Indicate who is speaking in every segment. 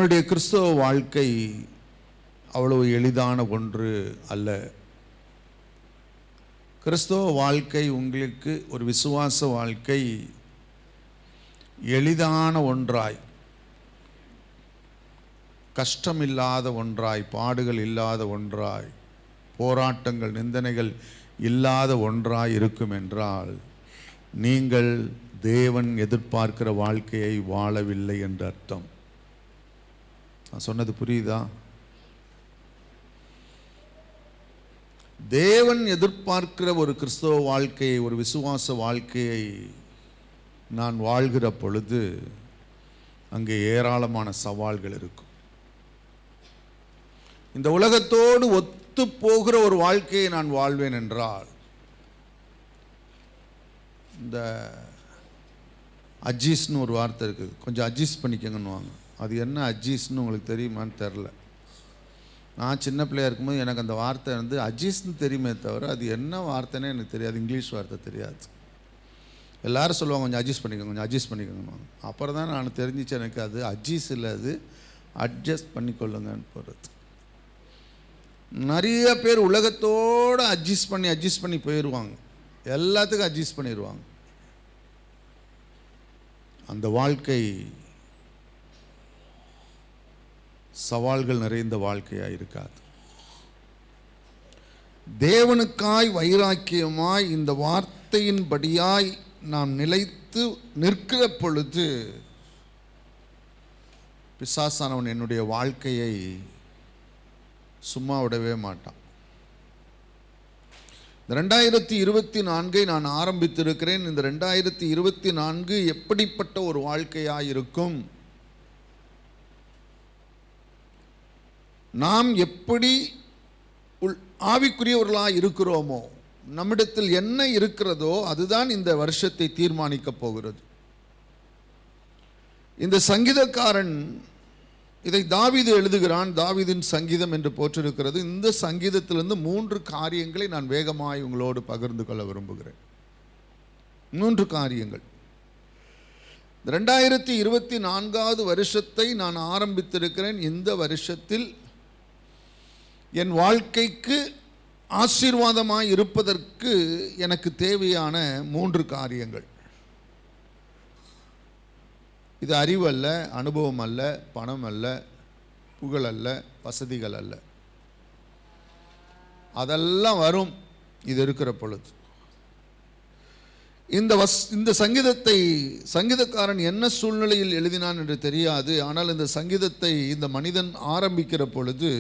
Speaker 1: நம்மளுடைய கிறிஸ்தவ வாழ்க்கை அவ்வளவு எளிதான ஒன்று அல்ல. கிறிஸ்தவ வாழ்க்கை உங்களுக்கு ஒரு விசுவாச வாழ்க்கை எளிதான ஒன்றாய், கஷ்டமில்லாத ஒன்றாய், பாடுகள் இல்லாத ஒன்றாய், போராட்டங்கள் நிந்தனைகள் இல்லாத ஒன்றாய் இருக்கும் என்றால் நீங்கள் தேவன் எதிர்பார்க்கிற வாழ்க்கையை வாழவில்லை என்று அர்த்தம். நான் சொன்னது புரியுதா? தேவன் எதிர்பார்க்கிற ஒரு கிறிஸ்தவ வாழ்க்கையை, ஒரு விசுவாச வாழ்க்கையை நான் வாழ்கிற பொழுது அங்கே ஏராளமான சவால்கள் இருக்கும். இந்த உலகத்தோடு ஒத்து போகிற ஒரு வாழ்க்கையை நான் வாழ்வேன் என்றால், இந்த அஜீஸ்னு ஒரு வார்த்தை இருக்குது, கொஞ்சம் அட்ஜஸ்ட் பண்ணிக்கங்கன்னு வாங்க. அது என்ன அஜீஸ்னு உங்களுக்கு தெரியுமான்னு தெரில. நான் சின்ன பிள்ளையாக இருக்கும்போது எனக்கு அந்த வார்த்தை வந்து அஜீஸ்னு தெரியுமே தவிர அது என்ன வார்த்தைன்னே எனக்கு தெரியாது. இங்கிலீஷ் வார்த்தை தெரியாது. எல்லோரும் சொல்லுவாங்க கொஞ்சம் அட்ஜஸ்ட் பண்ணிக்கோங்க, கொஞ்சம் அட்ஜஸ்ட் பண்ணிக்கோங்க. அப்புறம் தான் நான் தெரிஞ்சிச்சு எனக்கு அது அஜீஸ் இல்லை, அது அட்ஜஸ்ட் பண்ணிக்கொள்ளுங்கன்னு போகிறது. நிறைய பேர் உலகத்தோடு அட்ஜஸ்ட் பண்ணி போயிடுவாங்க, எல்லாத்துக்கும் அட்ஜஸ்ட் பண்ணிடுவாங்க. அந்த வாழ்க்கை சவால்கள் நிறைந்த வாழ்க்கையாக இருக்காது. தேவனுக்காய் வைராக்கியமாய் இந்த வார்த்தையின்படியாய் நாம் நிலைத்து நிற்கிற பொழுது பிசாசானவன் என்னுடைய வாழ்க்கையை சும்மா விடவே மாட்டான். 2024 நான் ஆரம்பித்திருக்கிறேன். இந்த 2024 எப்படிப்பட்ட ஒரு வாழ்க்கையாக இருக்கும், நாம் எப்படி ஆவிக்குரியவர்களாக இருக்கிறோமோ, நம்மிடத்தில் என்ன இருக்கிறதோ அதுதான் இந்த வருஷத்தை தீர்மானிக்கப் போகிறது. இந்த சங்கீதக்காரன் இதை தாவீது எழுதுகிறான். தாவீதின் சங்கீதம் என்று போற்றிருக்கிறது. இந்த சங்கீதத்திலிருந்து 3 காரியங்களை நான் வேகமாய் உங்களோடு பகிர்ந்து கொள்ள விரும்புகிறேன். 3 காரியங்கள். 2024 வருஷத்தை நான் ஆரம்பித்திருக்கிறேன். இந்த வருஷத்தில் என் வாழ்க்கைக்கு ஆசீர்வாதமாய் இருப்பதற்கு எனக்கு தேவையான 3 காரியங்கள். இது அறிவு அல்ல, அனுபவம் அல்ல, பணம் அல்ல, புகழ் அல்ல, வசதிகள் அல்ல. அதெல்லாம் வரும் இது இருக்கிற பொழுது. இந்த சங்கீதத்தை சங்கீதக்காரன் என்ன சூழ்நிலையில் எழுதினான் என்று தெரியாது. ஆனால் இந்த சங்கீதத்தை இந்த மனிதன் ஆரம்பிக்கிற பொழுது,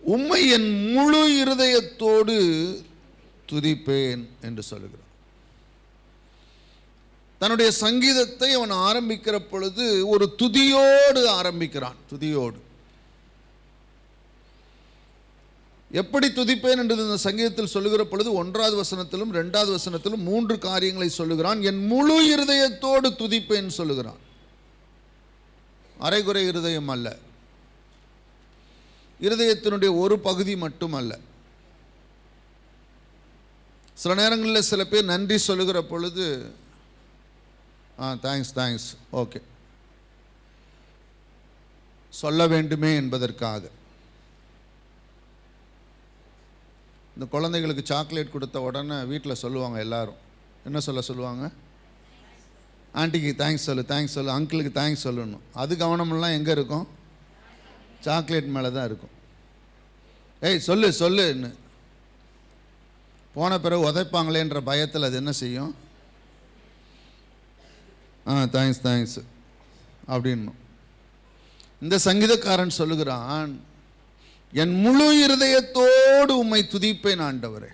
Speaker 1: உம்மை என் முழு இருதயத்தோடு துதிப்பேன் என்று சொல்லுகிறான். தன்னுடைய சங்கீதத்தை அவன் ஆரம்பிக்கிற பொழுது ஒரு துதியோடு ஆரம்பிக்கிறான். துதியோடு எப்படி துதிப்பேன் என்று இந்த சங்கீதத்தில் சொல்லுகிற பொழுது 1வது வசனத்திலும் 2வது வசனத்திலும் 3 காரியங்களை சொல்லுகிறான். என் முழு இருதயத்தோடு துதிப்பேன் சொல்லுகிறான். அரைகுறை இருதயம் அல்ல, இருதயத்தினுடைய ஒரு பகுதி மட்டும் அல்ல. சில நேரங்களில் சில பேர் நன்றி சொல்லுகிற பொழுது தேங்க்ஸ் ஓகே சொல்ல வேண்டுமே என்பதற்காக. இந்த குழந்தைகளுக்கு சாக்லேட் கொடுத்த உடனே வீட்டில் சொல்லுவாங்க, எல்லாரும் என்ன சொல்லுவாங்க? ஆண்டிக்கு தேங்க்ஸ் சொல்லு, அங்கிளுக்கு தேங்க்ஸ் சொல்லணும். அது கவனமெல்லாம் எங்கே இருக்கும்? சாக்லேட் மேலே தான் இருக்கும். ஏய் சொல்லுன்னு போன பிறகு உதைப்பாங்களேன்ற பயத்தில் அது என்ன செய்யும்? தேங்க்ஸ் அப்படின்னு. இந்த சங்கீதக்காரன் சொல்லுகிறான், என் முழு இருதயத்தோடு உம்மை துதிப்பேன் ஆண்டவரே.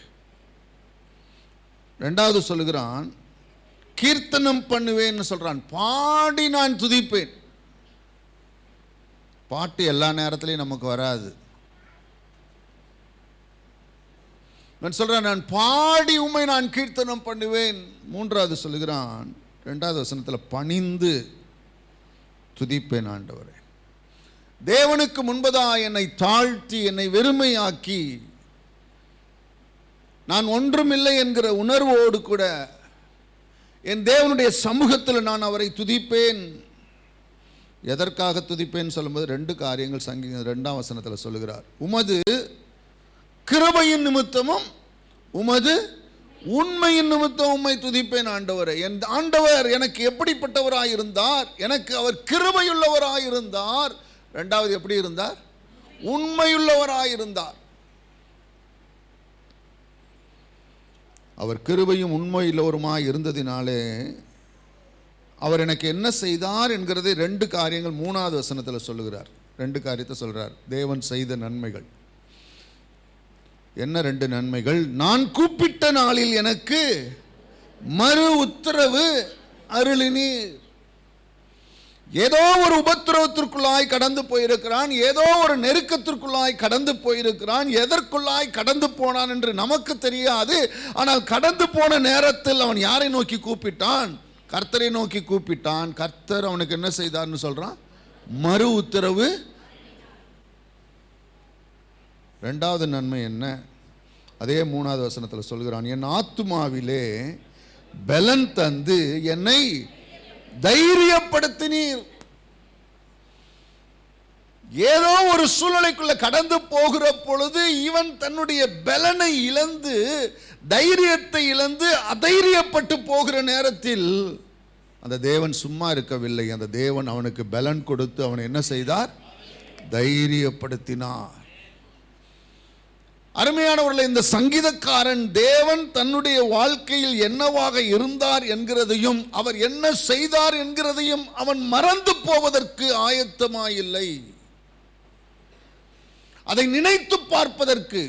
Speaker 1: 2வது சொல்லுகிறான், கீர்த்தனம் பண்ணுவேன்னு சொல்றான். பாடி நான் துதிப்பேன். பாட்டு எல்லா நேரத்திலையும் நமக்கு வராது. நான் சொல்றேன், நான் பாடி உம்மை நான் கீர்த்தனம் பண்ணுவேன். 3வது சொல்லுகிறான், 2வது வசனத்தில் பணிந்து துதிப்பேன் ஆண்டவரே. தேவனுக்கு முன்பதாக என்னை தாழ்த்தி என்னை வெறுமையாக்கி நான் ஒன்றுமில்லை என்கிற உணர்வோடு கூட என் தேவனுடைய சமூகத்தில் நான் அவரை துதிப்பேன். எதற்காக துதிப்பேன்னு சொல்லும்போது 2 காரியங்கள் சங்கீதம் 2ஆம் வசனத்தில் சொல்லுகிறார். உமது கிருபையின் நிமித்தமும் உமது உண்மையின் நிமித்தம் உம்மை துதிப்பேன் ஆண்டவரே. என் ஆண்டவர் எனக்கு எப்படிப்பட்டவராயிருந்தார்? எனக்கு அவர் கிருபையுள்ளவராயிருந்தார். 2வது எப்படி இருந்தார்? உண்மையுள்ளவராயிருந்தார். அவர் கிருபையும் உண்மையுள்ளவருமாய் இருந்ததினாலே அவர் எனக்கு என்ன செய்தார் என்கிறதை 2 காரியங்கள் 3வது வசனத்தில் சொல்லுகிறார். 2 காரியத்தை சொல்றார். தேவன் செய்த நன்மைகள் என்ன? 2 நன்மைகள். நான் கூப்பிட்ட நாளில் எனக்கு மறு உத்தரவு அருளினீர். ஏதோ ஒரு உபத்திரவத்திற்குள்ளாய் கடந்து போயிருக்கிறான், ஏதோ ஒரு நெருக்கத்திற்குள்ளாய் கடந்து போயிருக்கிறான். எதற்குள்ளாய் கடந்து போனான் என்று நமக்கு தெரியாது. ஆனால் கடந்து போன நேரத்தில் அவன் யாரை நோக்கி கூப்பிட்டான்? கர்த்தரை நோக்கி கூப்பிட்டான். கர்த்தர் அவனுக்கு என்ன செய்தார்னு சொல்றான்? மறு உத்தரவு. 2வது நன்மை என்ன? அதே 3வது வசனத்தில் சொல்கிறான். என் ஆத்துமாவிலே பலன் தந்து என்னை தைரியப்படுத்தினீர். ஏதோ ஒரு சூழ்நிலைக்குள்ள கடந்து போகிற பொழுது இவன் தன்னுடைய பலனை இழந்து, தைரியத்தை இழந்து அதைரியப்பட்டு போகிற நேரத்தில் அந்த தேவன் சும்மா இருக்கவில்லை. அந்த தேவன் அவனுக்கு பலன் கொடுத்து அவனை என்ன செய்தார்? தைரியப்படுத்தினார். அருமையானவர்களே, இந்த சங்கீதக்காரன் தேவன் தன்னுடைய வாழ்க்கையில் என்னவாக இருந்தார் என்கிறதையும் அவர் என்ன செய்தார் என்கிறதையும் அவன் மறந்து போவதற்கு ஆயத்தமாயில்லை. அதை நினைத்து பார்ப்பதற்கு,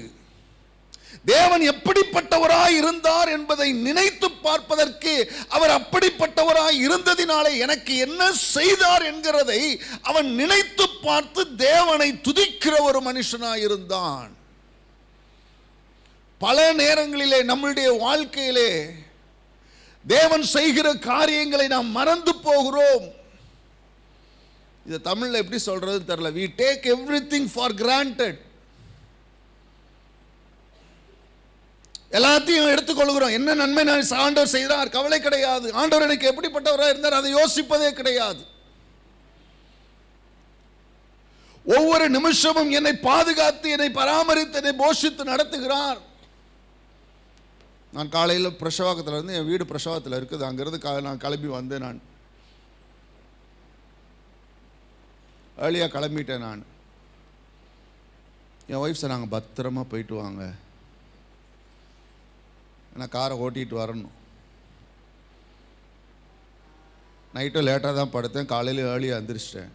Speaker 1: தேவன் எப்படிப்பட்டவராய் இருந்தார் என்பதை நினைத்து பார்ப்பதற்கு அவர் அப்படிப்பட்டவராய் இருந்ததினாலே எனக்கு என்ன செய்தார் என்கிறதை அவன் நினைத்து பார்த்து தேவனை துதிக்கிற ஒரு மனுஷனாய் இருந்தான். பல நேரங்களிலே நம்முடைய வாழ்க்கையிலே தேவன் செய்கிற காரியங்களை நாம் மறந்து போகிறோம். இது தமிழ்ல எப்படி சொல்றது தெரியல. we take everything for granted. எல்லாத்தையும் எடுத்துக்கொள்கிறோம். என்ன நன்மை ஆண்டவர் செய்தார், கவலை கிடையாது. ஆண்டவர் எனக்கு எப்படிப்பட்டவராக இருந்தார், அதை யோசிப்பதே கிடையாது. ஒவ்வொரு நிமிஷமும் என்னை பாதுகாத்து, என்னை பராமரித்து, என்னை போஷித்து நடத்துகிறார். நான் காலையில் பிரசவாக்கத்தில் இருந்து, என் வீடு பிரசவத்தில் இருக்குது, அங்கிருந்து நான் கிளம்பி வந்தேன். நான் ஏர்லியாக கிளம்பிட்டேன். நான் என் ஒய்ஃப் சொன்னாங்க, பத்திரமா போயிட்டு வாங்க, நான் காரை ஓட்டிகிட்டு வரணும். நைட்டும் லேட்டாக தான் படுத்தேன், காலையில் ஏர்லியாக எழுந்திரிச்சிட்டேன்.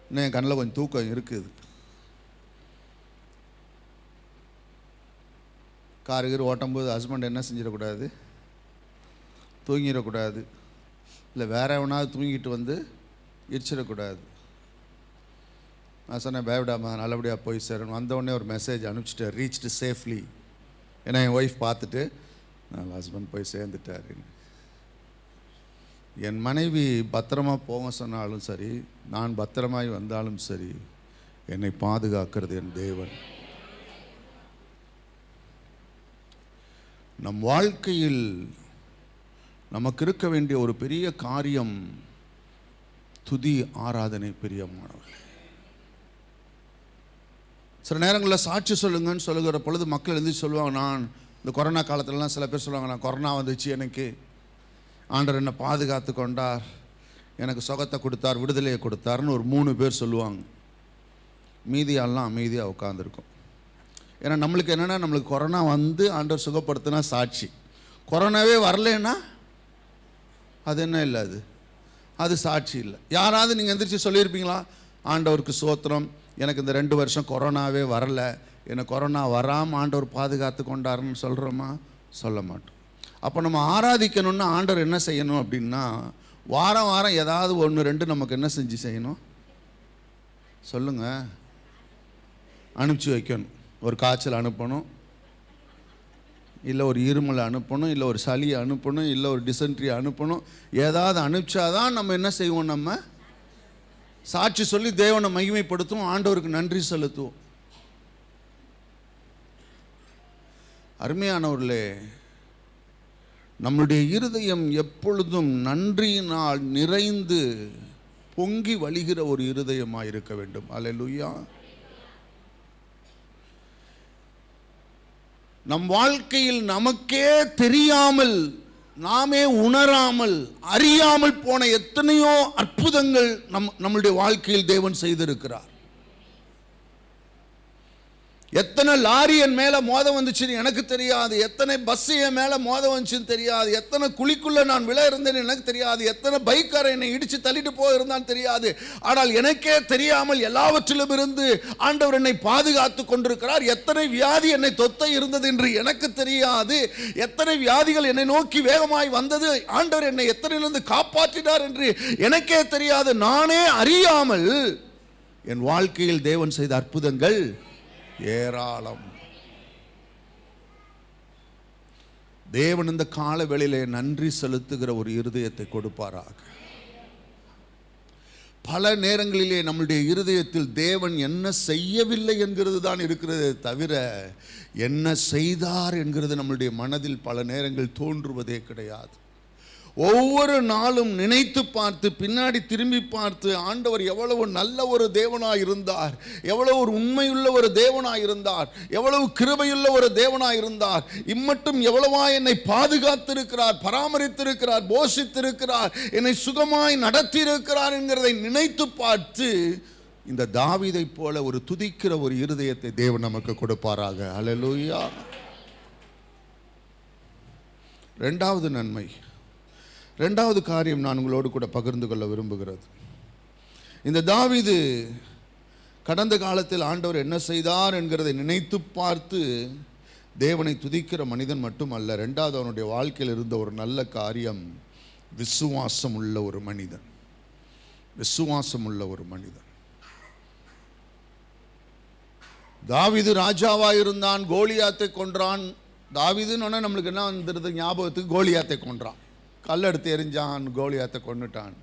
Speaker 1: இன்னும் என் கண்ணில் கொஞ்சம் தூக்கம் இருக்குது. காரு ஓட்டும்போது ஹஸ்பண்ட் என்ன செஞ்சிடக்கூடாது, தூங்கிடக்கூடாது, இல்லை வேற எவனாவது தூங்கிட்டு வந்து இடிச்சிடக்கூடாது. நான் சொன்னேன், பயப்படாமா, நல்லபடியாக போய் சேரணும். வந்தவுடனே ஒரு மெசேஜ் அனுப்பிச்சிட்டேன், ரீச்டு சேஃப்லி. ஏன்னா என் ஒய்ஃப் பார்த்துட்டு, நான் ஹஸ்பண்ட் போய் சேர்ந்துட்டாரு. என் மனைவி பத்திரமா போக சொன்னாலும் சரி, நான் பத்திரமாய் வந்தாலும் சரி, என்னை பாதுகாக்கிறது என் தேவன். நம் வாழ்க்கையில் நமக்கு இருக்க வேண்டிய ஒரு பெரிய காரியம் துதி, ஆராதனை. பிரியமானவர்களே, சில நேரங்களில் சாட்சி சொல்லுங்கன்னு சொல்லுகிற பொழுது மக்கள் எழுந்து சொல்லுவாங்க, நான் இந்த கொரோனா காலத்துலலாம் சில பேர் சொல்லுவாங்க, நான் கொரோனா வந்துச்சு, எனக்கு ஆண்டவர் என்னை பாதுகாத்து கொண்டார், எனக்கு சுகத்தை கொடுத்தார், விடுதலையை கொடுத்தாருன்னு ஒரு 3 பேர் சொல்லுவாங்க. மீதியாலாம் அமைதியாக உட்காந்துருக்கும். ஏன்னா நம்மளுக்கு என்னென்னா, நம்மளுக்கு கொரோனா வந்து ஆண்டவர் சுகப்படுத்தினா சாட்சி, கொரோனாவே வரலன்னா அது என்ன இல்லை, அது சாட்சி இல்லை. யாராவது நீங்கள் எந்திரிச்சு சொல்லியிருப்பீங்களா, ஆண்டவருக்கு ஸ்தோத்திரம், எனக்கு இந்த 2 வருஷம் கொரோனாவே வரலை, என்னை கொரோனா வராமல் ஆண்டவர் பாதுகாத்து கொண்டாருன்னு சொல்கிறோமா? சொல்ல மாட்டோம். அப்போ நம்ம ஆராதிக்கணும்னா ஆண்டவர் என்ன செய்யணும் அப்படின்னா, வாரம் வாரம் ஏதாவது 1, 2 நமக்கு என்ன செஞ்சு செய்யணும் சொல்லுங்கள்? அனுப்பிச்சி வைக்கணும். ஒரு காய்ச்சல் அனுப்பணும், இல்லை ஒரு இருமல் அனுப்பணும், இல்லை ஒரு சளியை அனுப்பணும், இல்லை ஒரு டிசென்ட்ரி அனுப்பணும். ஏதாவது அனுப்பிச்சாதான் நம்ம என்ன செய்வோம், நம்ம சாட்சி சொல்லி தேவனை மகிமைப்படுத்தும், ஆண்டவருக்கு நன்றி செலுத்துவோம். அருமையானவர்களே, நம்முடைய இருதயம் எப்பொழுதும் நன்றியினால் நிறைந்து பொங்கி வழிகிற ஒரு இருதயமாக இருக்க வேண்டும். அல்லேலூயா. நம் வாழ்க்கையில் நமக்கே தெரியாமல், நாமே உணராமல், அறியாமல் போன எத்தனையோ அற்புதங்கள் நம்முடைய வாழ்க்கையில் தேவன் செய்திருக்கிறார். எத்தனை லாரி என் மேலே மோத வந்துச்சுன்னு எனக்கு தெரியாது, எத்தனை பஸ் என் மேலே மோத வந்துச்சுன்னு தெரியாது, எத்தனை குழிக்குள்ளே நான் விழ இருந்தேன்னு எனக்கு தெரியாது, எத்தனை பைக்காரை என்னை இடித்து தள்ளிட்டு போயிருந்தான்னு தெரியாது. ஆனால் எனக்கே தெரியாமல் எல்லாவற்றிலும் இருந்து ஆண்டவர் என்னை பாதுகாத்து கொண்டிருக்கிறார். எத்தனை வியாதி என்னை தொத்த இருந்தது என்று எனக்கு தெரியாது, எத்தனை வியாதிகள் என்னை நோக்கி வேகமாய் வந்தது, ஆண்டவர் என்னை எத்தனையிலிருந்து காப்பாற்றினார் என்று எனக்கே தெரியாது. நானே அறியாமல் என் வாழ்க்கையில் தேவன் செய்த அற்புதங்கள் ஏராளம். தேவன் இந்த கால வேளையிலே நன்றி செலுத்துகிற ஒரு இருதயத்தை கொடுப்பாராக. பல நேரங்களிலே நம்முடைய இருதயத்தில் தேவன் என்ன செய்யவில்லை என்கிறது தான் இருக்கிறதே தவிர என்ன செய்தார் என்கிறது நம்முடைய மனதில் பல நேரங்கள் தோன்றுவதே கிடையாது. ஒவ்வொரு நாளும் நினைத்து பார்த்து, பின்னாடி திரும்பி பார்த்து, ஆண்டவர் எவ்வளவு நல்ல ஒரு தேவனாய் இருந்தார், எவ்வளவு ஒரு உண்மையுள்ள ஒரு தேவனாய் இருந்தார், எவ்வளவு கிருபையுள்ள ஒரு தேவனாய் இருந்தார், இம்மட்டும் எவ்வளவா என்னை பாதுகாத்திருக்கிறார், பராமரித்திருக்கிறார், போஷித்திருக்கிறார், என்னை சுகமாய் நடத்தியிருக்கிறார் என்கிறதை நினைத்து பார்த்து இந்த தாவீதை போல ஒரு துதிக்கிற ஒரு இருதயத்தை தேவன் நமக்கு கொடுப்பாராக. அல்லேலூயா. இரண்டாவது நன்மை, இரண்டாவது காரியம் நான் உங்களோடு கூட பகிர்ந்து கொள்ள விரும்புகிறது. இந்த தாவீது கடந்த காலத்தில் ஆண்டவர் என்ன செய்தார் என்கிறதை நினைத்து பார்த்து தேவனை துதிக்கிற மனிதன் மட்டுமல்ல, இரண்டாவது அவனுடைய வாழ்க்கையில் இருந்த ஒரு நல்ல காரியம் விசுவாசம் உள்ள ஒரு மனிதன். விசுவாசம் உள்ள ஒரு மனிதன். தாவீது ராஜாவாக இருந்தான், கோலியாத்தை கொன்றான். தாவீதுன்னு நம்மளுக்கு என்ன வந்துருது ஞாபகத்துக்கு? கோலியாத்தை கொன்றான், கல்லெடுத்து எறிஞ்சான், கோலியாத்தை கொன்னுட்டான்.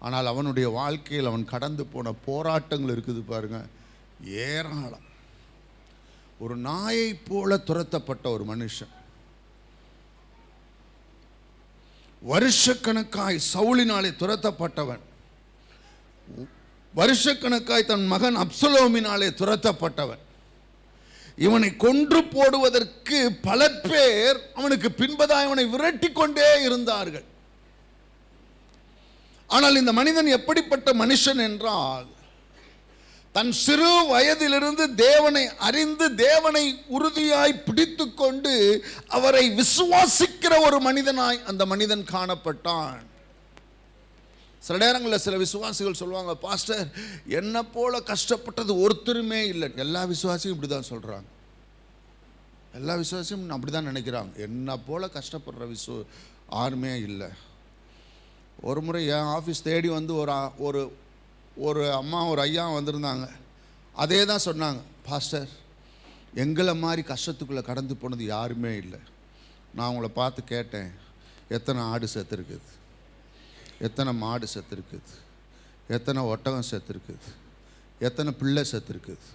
Speaker 1: ஆனால் அவனுடைய வாழ்க்கையில் அவன் கடந்து போன போராட்டங்கள் இருக்குது பாருங்க, ஏராளம். ஒரு நாயை போல துரத்தப்பட்ட ஒரு மனுஷன், வருஷக்கணக்காய் சவுலினாலே துரத்தப்பட்டவன், வருஷக்கணக்காய் தன் மகன் அப்சலோமினாலே துரத்தப்பட்டவன். இவனை கொன்று போடுவதற்கு பல பேர் அவனுக்கு பின்பதாக இவனை விரட்டி கொண்டே இருந்தார்கள். ஆனால் இந்த மனிதன் எப்படிப்பட்ட மனுஷன் என்றால், தன் சிறு வயதிலிருந்து தேவனை அறிந்து தேவனை உறுதியாய் பிடித்து கொண்டு அவரை விசுவாசிக்கிற ஒரு மனிதனாய் அந்த மனிதன் காணப்பட்டான். சில நேரங்களில் சில விசுவாசிகள் சொல்லுவாங்க, பாஸ்டர் என்ன போல கஷ்டப்பட்டது ஒருத்தருமே இல்லை. எல்லா விசுவாசியும் இப்படி தான் சொல்கிறாங்க. எல்லா விசுவாசியும் அப்படி தான் நினைக்கிறாங்க, என்ன போல கஷ்டப்படுற யாருமே இல்லை. ஒரு முறை என் ஆஃபீஸ் தேடி வந்து ஒரு ஒரு அம்மா ஒரு ஐயா வந்திருந்தாங்க. அதே தான் சொன்னாங்க, பாஸ்டர் எங்களை மாதிரி கஷ்டத்துக்குள்ளே கடந்து போனது யாருமே இல்லை. நான் உங்களை பார்த்து கேட்டேன், எத்தனை ஆடு செத்துருக்குது, எத்தனை மாடு செத்துருக்குது, எத்தனை ஒட்டகம் செத்துருக்குது, எத்தனை பிள்ளை செத்துருக்குது,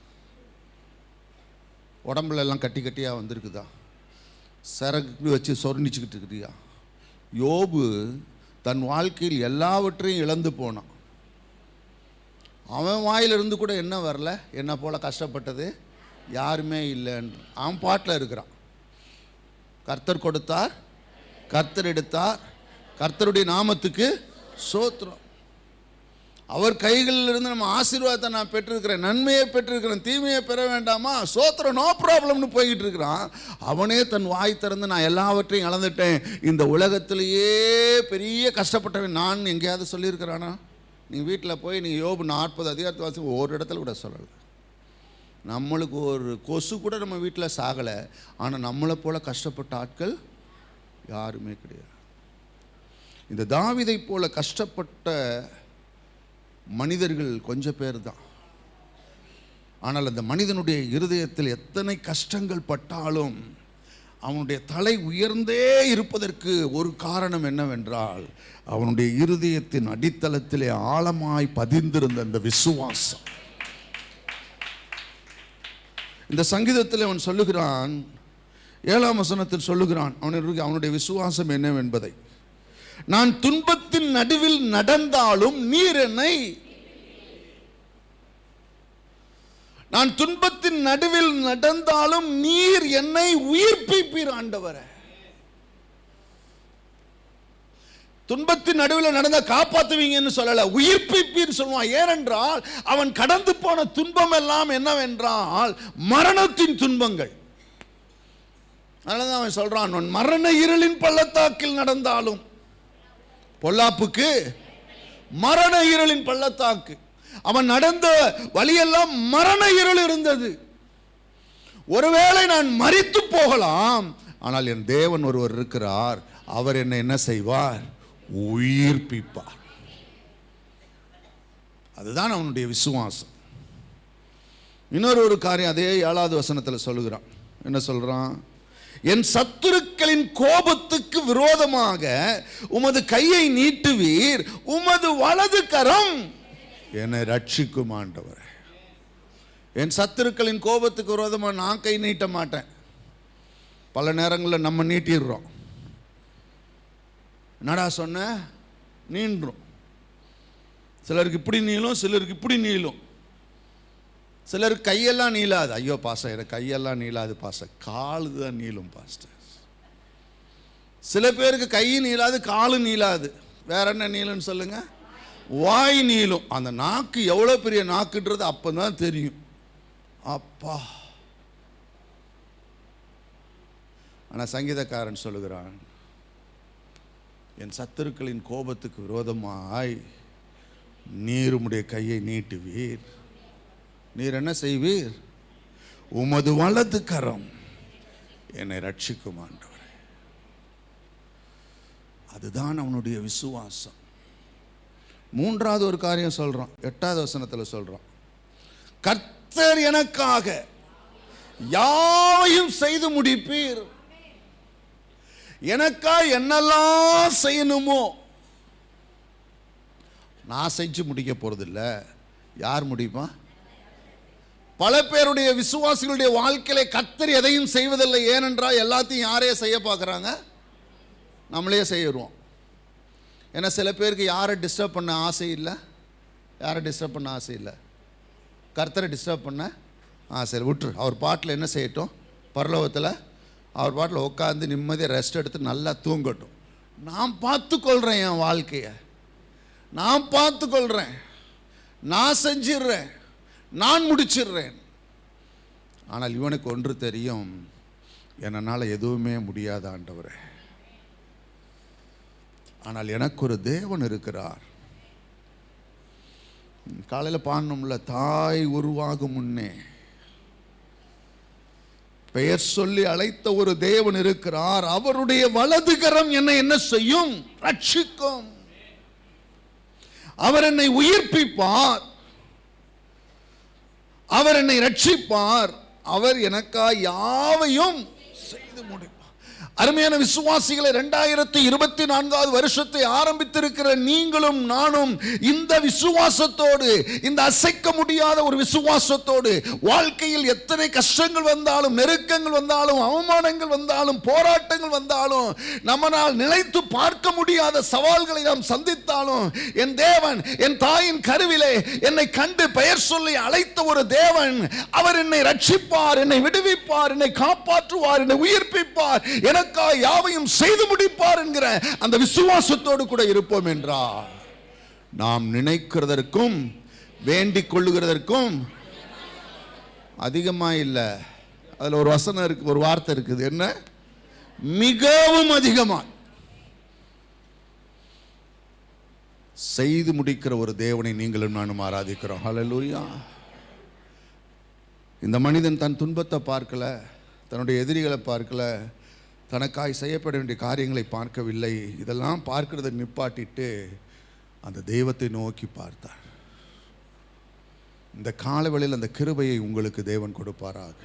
Speaker 1: உடம்புல எல்லாம் கட்டி கட்டியாக வந்திருக்குதா, சரக்கு வச்சு சொர்ணிச்சுக்கிட்டு இருக்கிறியா? யோபு தன் வாழ்க்கையில் எல்லாவற்றையும் இழந்து போனான். அவன் வாயிலிருந்து கூட என்ன வரல, என்ன போல கஷ்டப்பட்டது யாருமே இல்லைன்னு அவன் பாட்டில் இருக்கிறான். கர்த்தர் கொடுத்தார், கர்த்தர் எடுத்தார், கர்த்தருடைய நாமத்துக்கு சோத்திரம். அவர் கைகளில் இருந்து நம்ம ஆசீர்வாதத்தை நான் பெற்றிருக்கிறேன், நன்மையை பெற்றிருக்கிறேன், தீமையை பெற வேண்டாமா, சோத்திரம், நோ ப்ராப்ளம்னு போய்கிட்டு இருக்கிறான். அவனே தன் வாய் திறந்து நான் எல்லாவற்றையும் இழந்துட்டேன், இந்த உலகத்திலேயே பெரிய கஷ்டப்பட்டவன் நான் எங்கேயாவது சொல்லியிருக்கிறானா? நீங்கள் வீட்டில் போய் நீங்கள் யோபு 40 அதிகாரத்தை வாசி ஒரு இடத்துல கூட சொல்லலை. நம்மளுக்கு ஒரு கொசு கூட நம்ம வீட்டில் சாகலை, ஆனால் நம்மளை போல கஷ்டப்பட்ட ஆட்கள் யாருமே கிடையாது. இந்த தாவீதை போல கஷ்டப்பட்ட மனிதர்கள் கொஞ்சம் பேர் தான். ஆனால் அந்த மனிதனுடைய இருதயத்தில் எத்தனை கஷ்டங்கள் பட்டாலும் அவனுடைய தலை உயர்ந்தே இருப்பதற்கு ஒரு காரணம் என்னவென்றால், அவனுடைய இருதயத்தின் அடித்தளத்திலே ஆழமாய் பதிந்திருந்த அந்த விசுவாசம். இந்த சங்கீதத்தில் அவன் சொல்லுகிறான், 7ஆம் வசனத்தில் சொல்லுகிறான் அவனுடைய விசுவாசம் என்னவென்பதை. நான் துன்பத்தின் நடுவில் நடந்தாலும் நீர் என்னை, நான் துன்பத்தின் நடுவில் நடந்தாலும் நீர் என்னை உயிர்ப்பிப்பீர் ஆண்டவரே. துன்பத்தின் நடுவில் நடந்த காப்பாற்றுவீங்கன்னு சொல்லல, உயிர்ப்பிப்பீர் சொல்லுவான். ஏனென்றால் அவன் கடந்து போன துன்பம் எல்லாம் என்னவென்றால் மரணத்தின் துன்பங்கள். அதனால அவன் சொல்றான், அவன் மரண இருளின் பள்ளத்தாக்கில் நடந்தாலும், பொல்லாப்புக்கு மரண இருளின் பள்ளத்தாக்கு, அவன் நடந்த வழியெல்லாம் மரண இருள் இருந்தது. ஒருவேளை நான் மரித்து போகலாம், ஆனால் என் தேவன் ஒருவர் இருக்கிறார், அவர் என்னை என்ன செய்வார், உயிர்ப்பிப்பார். அதுதான் அவனுடைய விசுவாசம். இன்னொரு காரியம் அதே 7வது வசனத்தில் சொல்லுகிறான். என்ன சொல்றான், என் சத்துருக்களின் கோபத்துக்கு விரோதமாக உமது கையை நீட்டுவீர், உமது வலது கரம் என்னை ரட்சிக்கும் ஆண்டவரே. என் சத்துருக்களின் கோபத்துக்கு விரோதமாக நான் கை நீட்ட மாட்டேன். பல நேரங்களில் நம்ம நீட்டிடுறோம். என்னடா சொன்ன, நீண்டுரும். சிலருக்கு இப்படி நீளும், சிலருக்கு இப்படி நீளும். சிலருக்கு கையெல்லாம் நீளாது. ஐயோ பாஸ்டர், எனக்கு கையெல்லாம் நீளாது பாஸ்டர், காலு தான் நீளும் பாஸ்டர். சில பேருக்கு கை நீளாது, காலு நீளாது. வேற என்ன நீளுன்னு சொல்லுங்க, வாய் நீளும். அந்த நாக்கு எவ்வளோ பெரிய நாக்குன்றது அப்பதான் தெரியும். அப்பா. ஆனால் சங்கீதக்காரன் சொல்லுகிறான், என் சத்துருக்களின் கோபத்துக்கு விரோதமாய் நீர் உம்முடைய கையை நீட்டுவீர், நீர் என்ன செய்வீர், உமது வலது கரம் என்னை ரட்சிக்கும் ஆண்டவரே. அதுதான் அவனுடைய விசுவாசம். 3வது ஒரு காரியம் சொல்றான், 8வது வசனத்தில் சொல்றான், கர்த்தர் எனக்காக யாவையும் செய்து முடிப்பீர். எனக்கா என்னெல்லாம் செய்யணுமோ நான் செஞ்சு முடிக்க போறதில்ல. யார் முடிப்பா? பல பேருடைய விசுவாசிகளுடைய வாழ்க்கையில கர்த்தர் எதையும் செய்வதில்லை. ஏனென்றால் எல்லாத்தையும் யாரே செய்ய பார்க்குறாங்க, நம்மளே செய்யறோம். ஏன்னா சில பேருக்கு யாரை டிஸ்டர்ப் பண்ண ஆசை இல்லை, யாரை டிஸ்டர்ப் பண்ண ஆசை இல்லை, கர்த்தரை டிஸ்டர்ப் பண்ண ஆசை இல்லை. விட்டுரு, அவர் பாட்டில் என்ன செய்யட்டும், பரலோகத்தில் அவர் பாட்டில் உட்காந்து நிம்மதியாக ரெஸ்ட் எடுத்து நல்லா தூங்கட்டும். நான் பார்த்துக்கொள்கிறேன், என் வாழ்க்கையை நான் பார்த்துக்கொள்கிறேன், நான் செஞ்சிடுறேன், நான் முடிச்சிடுறேன். ஆனால் இவனுக்கு ஒன்று தெரியும், என்னால் எதுவுமே முடியாத ஆண்டவரே. ஆனால் எனக்கு ஒரு தேவன் இருக்கிறார். காலையில் பாடணும்ல, தாய் உருவாகும் முன்னே பெயர் சொல்லி அழைத்த ஒரு தேவன் இருக்கிறார். அவருடைய வலது கரம் என்னை என்ன செய்யும், ரட்சிக்கும். அவர் என்னை உயிர்ப்பிப்பார், அவர் என்னை ரட்சிப்பார், அவர் எனக்காய் யாவையும் செய்து முடிப்பார். அருமையான விசுவாசிகளை, 2024வது வருஷத்தை ஆரம்பித்திருக்கிற நீங்களும் நானும் இந்த விசுவாசத்தோடு, இந்த அசைக்க முடியாத ஒரு விசுவாசத்தோடு, வாழ்க்கையில் எத்தனை கஷ்டங்கள் வந்தாலும், நெருக்கங்கள் வந்தாலும், அவமானங்கள் வந்தாலும், போராட்டங்கள் வந்தாலும், நம்மால் நினைத்து பார்க்க முடியாத சவால்களை நாம் சந்தித்தாலும், என் தேவன் என் தாயின் கருவிலே என்னை கண்டு பெயர் சொல்லி அழைத்த ஒரு தேவன், அவர் என்னை ரட்சிப்பார், என்னை விடுவிப்பார், என்னை காப்பாற்றுவார், என்னை உயிர்ப்பிப்பார், யாவையும் செய்து முடிப்பார் என்கிற அந்த விசுவாசத்தோடு கூட இருப்போம் என்றால், நாம் நினைக்கிறதற்கும் வேண்டிக் கொள்ளுகிறதற்கும் அதிகமா இல்லை. அதுல ஒரு வசனம் இருக்கு, ஒரு வார்த்தை இருக்குது, என்ன, மிகவும் அதிகமா செய்து முடிக்கிற ஒரு தேவனை நீங்களும் நானும் ஆராதிக்கிறோம். ஹல்லேலூயா. இந்த மனிதன் தன் துன்பத்தை பார்க்கல, தன்னுடைய எதிரிகளை பார்க்கல, தனக்காய் செய்யப்பட வேண்டிய காரியங்களை பார்க்கவில்லை. இதெல்லாம் பார்க்கிறதை நிப்பாட்டிட்டு அந்த தெய்வத்தை நோக்கி பார்த்தார். இந்த காலவெளியில் அந்த கிருபையை உங்களுக்கு தேவன் கொடுப்பாராக.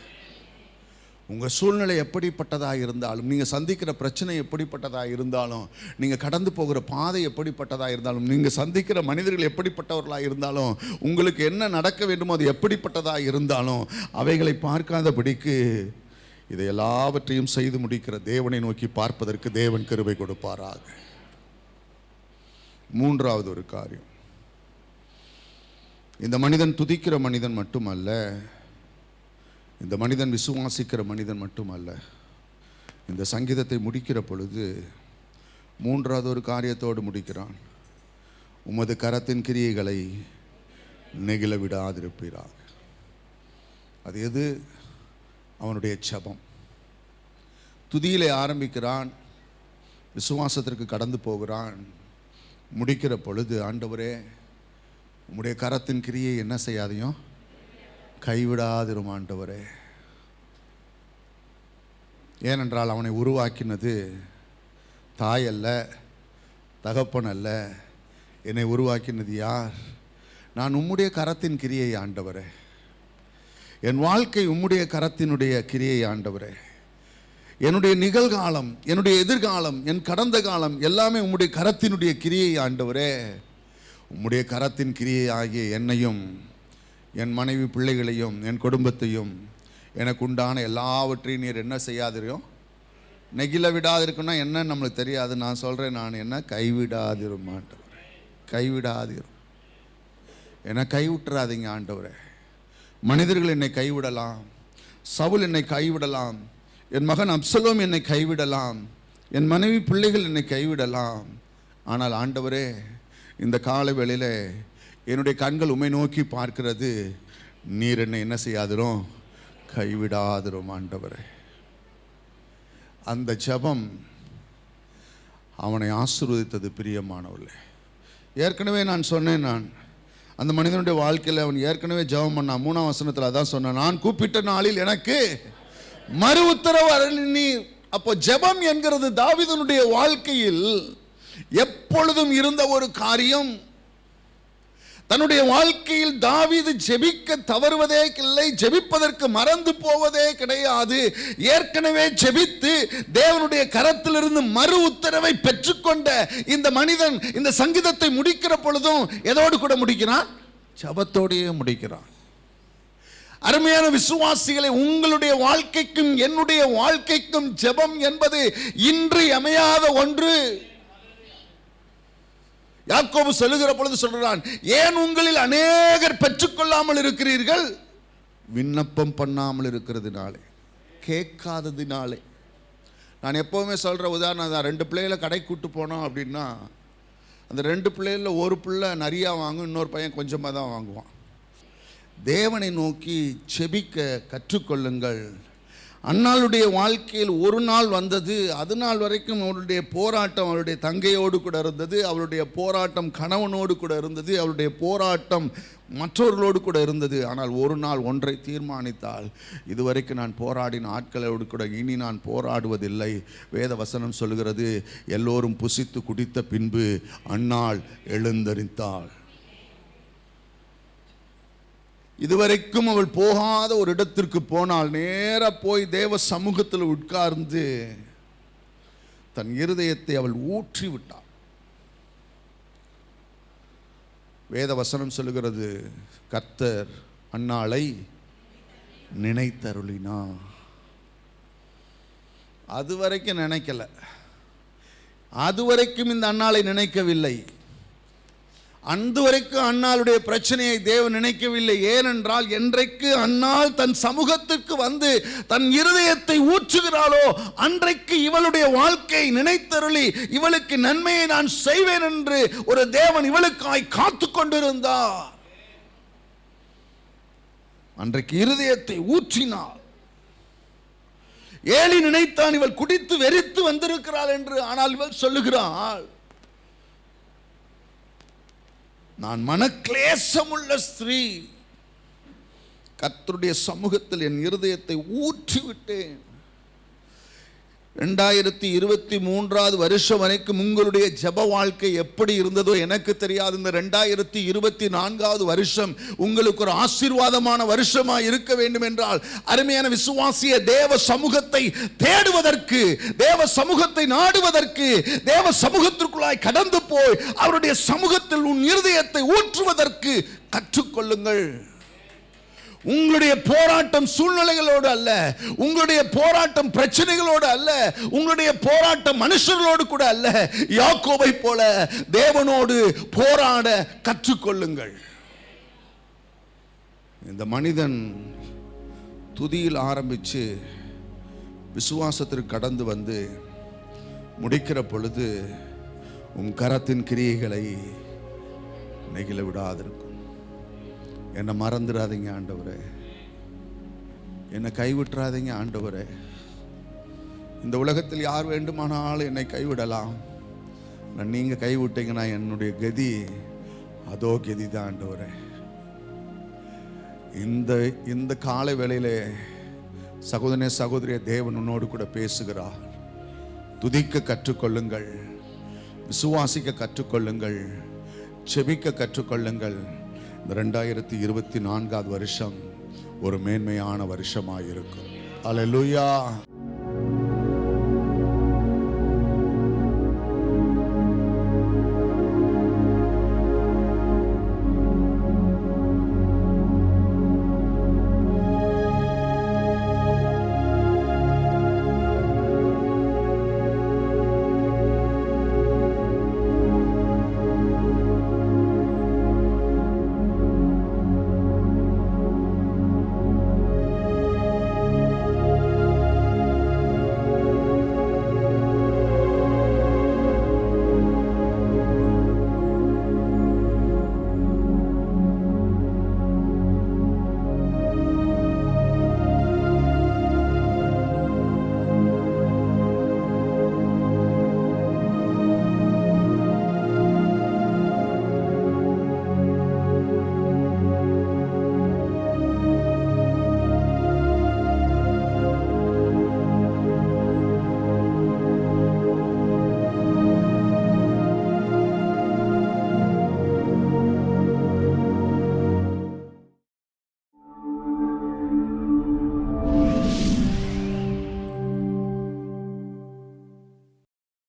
Speaker 1: உங்கள் சூழ்நிலை எப்படிப்பட்டதாக இருந்தாலும், நீங்கள் சந்திக்கிற பிரச்சனை எப்படிப்பட்டதாக இருந்தாலும், நீங்கள் கடந்து போகிற பாதை எப்படிப்பட்டதாக இருந்தாலும், நீங்கள் சந்திக்கிற மனிதர்கள் எப்படிப்பட்டவர்களாக இருந்தாலும், உங்களுக்கு என்ன நடக்க வேண்டுமோ அது எப்படிப்பட்டதாக இருந்தாலும், அவைகளை பார்க்காதபடிக்கு இதை எல்லாவற்றையும் செய்து முடிக்கிற தேவனை நோக்கி பார்ப்பதற்கு தேவன் கிருபை கொடுப்பாராக. மூன்றாவது ஒரு காரியம், இந்த மனிதன் துதிக்கிற மனிதன் மட்டுமல்ல, இந்த மனிதன் விசுவாசிக்கிற மனிதன் மட்டுமல்ல. இந்த சங்கீதத்தை முடிக்கிற பொழுது மூன்றாவது ஒரு காரியத்தோடு முடிக்கிறான். உமது கரத்தின் கிரியைகளை நெகிழ விடாதிருப்பீராக. அது எது? அவனுடைய ஜெபம். துதியிலே ஆரம்பிக்கிறான், விசுவாசத்திற்கு கடந்து போகிறான். முடிக்கிற பொழுது, ஆண்டவரே உம்முடைய கரத்தின் கிரியை என்ன செய்யாதையும் கைவிடாதிரும் ஆண்டவரே. ஏனென்றால் அவனை உருவாக்கினது தாய் அல்ல, தகப்பன் அல்ல. என்னை உருவாக்கினது யார்? நான் உம்முடைய கரத்தின் கிரியை ஆண்டவரே. என் வாழ்க்கை உம்முடைய கரத்தினுடைய கிரியை ஆண்டவரே. என்னுடைய நிகழ்காலம், என்னுடைய எதிர்காலம், என் கடந்த காலம் எல்லாமே உம்முடைய கரத்தினுடைய கிரியை ஆண்டவரே. உம்முடைய கரத்தின் கிரியை ஆகிய என்னையும், என் மனைவி பிள்ளைகளையும், என் குடும்பத்தையும், எனக்கு உண்டான எல்லாவற்றையும் நீர் என்ன செய்யாதிரும், நெகிழ விடாதிருக்குன்னா என்ன நம்மளுக்கு தெரியாது. நான் சொல்கிறேன், நான் என்ன கைவிடாதிரும் ஆண்டவரே, கைவிடாதிரும். என்னை கைவிட்டுறாதீங்க ஆண்டவரே. மனிதர்கள் என்னை கைவிடலாம், சவுல் என்னை கைவிடலாம், என் மகன் அப்சலோம் என்னை கைவிடலாம், என் மனைவி பிள்ளைகள் என்னை கைவிடலாம். ஆனால் ஆண்டவரே, இந்த கால வேளையில் என்னுடைய கண்கள் உம்மை நோக்கி பார்க்கிறது. நீர் என்னை என்ன செய்யாதிரும், கைவிடாதிரும் ஆண்டவரே. அந்த ஜெபம் அவனை ஆசீர்வதித்தது. பிரியமானவர்களே, ஏற்கனவே நான் சொன்னேன், நான் அந்த மனிதனுடைய வாழ்க்கையில் அவன் ஏற்கனவே ஜெபம் பண்ணான். 3ஆம் வசனத்தில் அதான் சொன்னான், நான் கூப்பிட்ட நாளில் எனக்கு மறு உத்தரவு அருளினீர். அப்போ ஜெபம் என்கிறது தாவீதுனுடைய வாழ்க்கையில் எப்பொழுதும் இருந்த ஒரு காரியம். தன்னுடைய வாழ்க்கையில் தாவீது ஜெபிக்க தவறுவதே இல்லை, ஜெபிப்பதற்கு மறந்து போவதே கிடையாது. ஏற்கனவே ஜெபித்து தேவனுடைய கரத்திலிருந்து மறு உத்தரவை பெற்றுக்கொண்ட இந்த மனிதன் இந்த சங்கீதத்தை முடிக்கிற பொழுதும் எதோடு கூட முடிக்கிறான்? ஜெபத்தோடையே முடிக்கிறான். அருமையான விசுவாசிகளை, உங்களுடைய வாழ்க்கைக்கும் என்னுடைய வாழ்க்கைக்கும் ஜெபம் என்பது இன்றியமையாத ஒன்று. யாக்கோபு சொல்லுகிற பொழுது சொல்றான், ஏன் உங்களில் அநேகர் பெற்றுக்கொள்ளாமல் இருக்கிறீர்கள்? விண்ணப்பம் பண்ணாமல் இருக்கிறதுனாலே, கேட்காததினாலே. நான் எப்பவுமே சொல்ற உதாரணம் தான். 2 பிள்ளைகளை கடை கூட்டு போனோம் அப்படின்னா, அந்த 2 பிள்ளைகள ஒரு பிள்ளை நிறையா வாங்கும், இன்னொரு பையன் கொஞ்சமாக தான் வாங்குவான். தேவனை நோக்கி செபிக்க கற்றுக்கொள்ளுங்கள். அன்னாளுடைய வாழ்க்கையில் ஒரு நாள் வந்தது, அது நாள் வரைக்கும் அவளுடைய போராட்டம் அவளுடைய தங்கையோடு கூட இருந்தது, அவளுடைய போராட்டம் கணவனோடு கூட இருந்தது, அவளுடைய போராட்டம் மற்றவர்களோடு கூட இருந்தது. ஆனால் ஒரு நாள் ஒன்றை தீர்மானித்தாள், இதுவரைக்கும் நான் போராடின ஆட்களோடு கூட இனி நான் போராடுவதில்லை. வேத வசனம் சொல்கிறது, எல்லோரும் புசித்து குடித்த பின்பு அன்னாள் எழுந்தரித்தாள். இதுவரைக்கும் அவள் போகாத ஒரு இடத்திற்கு போனால், நேராக போய் தேவ சமூகத்தில் உட்கார்ந்து தன் இருதயத்தை அவள் ஊற்றி விட்டாள். வேத வசனம் சொல்லுகிறது, கர்த்தர் அன்னாளை நினைத்தருளினா. அதுவரைக்கும் நினைக்கல, அதுவரைக்கும் இந்த அன்னாளை நினைக்கவில்லை. அந்த வரைக்கும் அன்னாளுடைய பிரச்சனையை தேவன் நினைக்கவில்லை. ஏனென்றால் என்றைக்கு அன்னாள் தன் சமூகத்திற்கு வந்து தன் இருதயத்தை ஊற்றுகிறாளோ, அன்றைக்கு இவளுடைய வாழ்க்கை நினைத்தருளி இவளுக்கு நன்மையை நான் செய்வேன் என்று ஒரு தேவன் இவளுக்காய் காத்து கொண்டிருந்தார். அன்றைக்கு இருதயத்தை ஊற்றினாள். ஏலி நினைத்தான் இவள் குடித்து வெறித்து வந்திருக்கிறாள் என்று. ஆனால் இவள் சொல்லுகிறாள், நான் மனக்லேசமுள்ள ஸ்திரீ, கர்த்தருடைய சமூகத்தில் என் இருதயத்தை ஊற்றிவிட்டேன். 2023 வருஷம் வரைக்கும் உங்களுடைய ஜெப வாழ்க்கை எப்படி இருந்ததோ எனக்கு தெரியாது. இந்த 2024 வருஷம் உங்களுக்கு ஒரு ஆசீர்வாதமான வருஷமா இருக்க வேண்டும் என்றால், அருமையான விசுவாசிய, தேவ சமூகத்தை தேடுவதற்கு, தேவ சமூகத்தை நாடுவதற்கு, தேவ சமூகத்திற்குள்ளாய் கடந்து போய் அவருடைய சமூகத்தில் உன் இருதயத்தை ஊற்றுவதற்கு கற்றுக்கொள்ளுங்கள். உங்களுடைய போராட்டம் சூழ்நிலைகளோடு அல்ல, உங்களுடைய போராட்டம் பிரச்சனைகளோடு அல்ல, உங்களுடைய போராட்டம் மனுஷர்களோடு கூட அல்ல. யாக்கோபை போல தேவனோடு போராட கற்றுக்கொள்ளுங்கள். இந்த மனிதன் துதியில் ஆரம்பித்து விசுவாசத்திற்கு கடந்து வந்து முடிக்கிற பொழுது உன் கரத்தின் கிரியைகளை நெகிழ விடாதிருக்கும். என்னை மறந்துடாதீங்க ஆண்டவரே, என்னை கைவிட்டுறாதீங்க ஆண்டவரே. இந்த உலகத்தில் யார் வேண்டுமானாலும் என்னை கைவிடலாம், நீங்கள் கைவிட்டீங்கன்னா என்னுடைய கதி அதோ கதி தான் ஆண்டவரே. இந்த காலை வேளையிலே சகோதரனே சகோதரிய, தேவன் உன்னோடு கூட பேசுகிறார். துதிக்க கற்றுக்கொள்ளுங்கள், விசுவாசிக்க கற்றுக்கொள்ளுங்கள், செபிக்க கற்றுக்கொள்ளுங்கள். இந்த 2024 வருஷம் ஒரு மேன்மையான வருஷமாக இருக்கும். அல்லேலூயா.